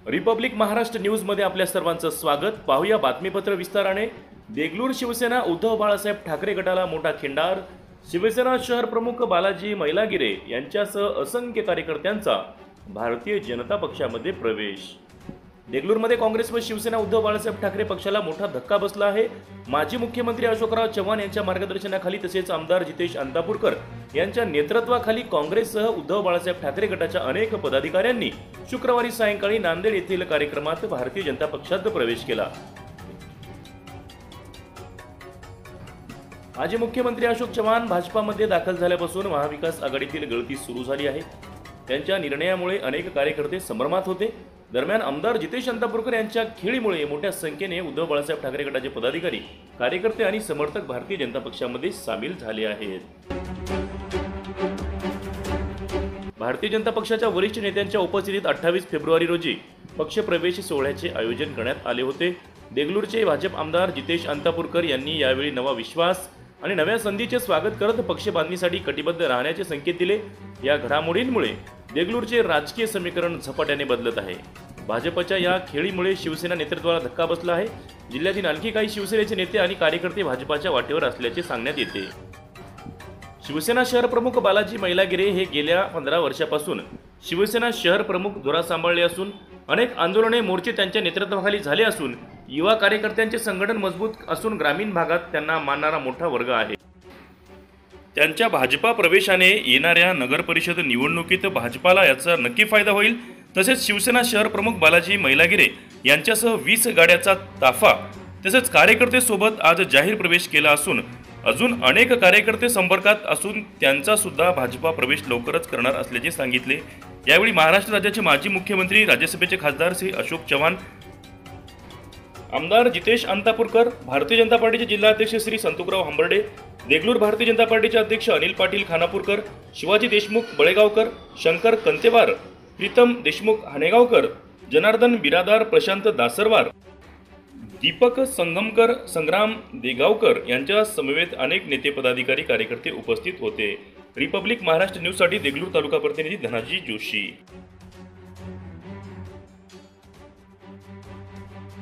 Republic Maharashtra news मध्ये आपल्या सर्वांचं स्वागत। पाहूया बातमीपत्र विस्ताराने। देगलूर शिवसेना उद्धव बाळासाहेब ठाकरे गटाला मोठा खिंडार। शिवसेना शहर प्रमुख बालाजी मैलागिरे यांच्यासह असंख्य कार्यकर्त्यांचा भारतीय जनता पक्षामध्ये प्रवेश। देगलूरमध्ये काँग्रेस व शिवसेना उद्धव बाळासाहेब ठाकरे पक्षाला मोठा धक्का बसला आहे। माजी मुख्यमंत्री अशोकराव चव्हाण यांच्या मार्गदर्शनाखाली तसेच आमदार जितेश अंतापूरकर यांच्या नेतृत्वाखाली काँग्रेससह उद्धव बाळासाहेब ठाकरे गटाच्या अनेक पदाधिकाऱ्यांनी शुक्रवारी सायंकाळी नांदेड येथील कार्यक्रमात भारतीय जनता पक्षात प्रवेश केला। माजी मुख्यमंत्री अशोक चव्हाण भाजपामध्ये दाखल झाल्यापासून महाविकास आघाडीतील गळती सुरू झाली आहे। त्यांच्या निर्णयामुळे अनेक कार्यकर्ते संभ्रमात होते। दरम्यान आमदार जितेश अंतापूरकर यांच्या खेळीमुळे मोठ्या संख्येने उद्धव बाळासाहेब ठाकरे गटाचे पदाधिकारी, कार्यकर्ते आणि समर्थक भारतीय जनता पक्षामध्ये सामील झाले आहेत। भारतीय जनता पक्षाच्या वरिष्ठ नेत्यांच्या उपस्थितीत 28 फेब्रुवारी रोजी पक्षप्रवेश सोहळ्याचे आयोजन करण्यात आले होते। देगलूरचे भाजप आमदार जितेश अंतापूरकर यांनी यावेळी नवा विश्वास आणि नव्या संधीचे स्वागत करत पक्ष बांधणीसाठी कटिबद्ध राहण्याचे संकेत दिले। या घडामोडींमुळे देगलूरचे राजकीय समीकरण झपाट्याने बदलत आहे। भाजपच्या या खेळीमुळे शिवसेना नेतृत्वाला धक्का बसला आहे। जिल्ह्यातील आणखी काही शिवसेनेचे नेते आणि कार्यकर्ते भाजपाच्या वाटेवर असल्याचे सांगण्यात येते। शिवसेना शहर प्रमुख बालाजी मैलागिरे हे गेल्या 15 वर्षापासून शिवसेना शहर प्रमुख धुरा सांभाळले असून अनेक आंदोलने, मोर्चे त्यांच्या नेतृत्वाखाली झाले असून युवा कार्यकर्त्यांचे संघटन मजबूत असून ग्रामीण भागात त्यांना मानणारा मोठा वर्ग आहे। त्यांच्या भाजपा प्रवेशाने येणाऱ्या नगर परिषद निवडणुकीत भाजपाला याचा नक्की फायदा होईल। तसेच शिवसेना शहर प्रमुख बालाजी मैलागिरे यांच्यासह 20 गाड्याचा ताफा तसेच कार्यकर्ते सोबत आज जाहीर प्रवेश केला असून अजून अनेक कार्यकर्ते संपर्कात असून त्यांचा सुद्धा भाजपा प्रवेश लवकरच करणार असल्याचे सांगितले। यावेळी महाराष्ट्र राज्याचे माजी मुख्यमंत्री, राज्यसभेचे खासदार श्री अशोक चव्हाण, आमदार जितेश अंतापूरकर, भारतीय जनता पार्टीचे जिल्हाध्यक्ष श्री संतोकराव हंबर्डे, देगलूर भारतीय जनता पार्टीचे अध्यक्ष अनिल पाटील खानापूरकर, शिवाजी देशमुख बळेगावकर, शंकर कंतेवार, प्रीतम देशमुख हाणेगावकर, जनार्दन बिरादार, प्रशांत दासरवार, दीपक संगमकर, संग्राम देगावकर यांच्या समवेत अनेक नेते, पदाधिकारी, कार्यकर्ते उपस्थित होते। रिपब्लिक महाराष्ट्र न्यूज साठी देगलूर तालुका प्रतिनिधी धनाजी जोशी।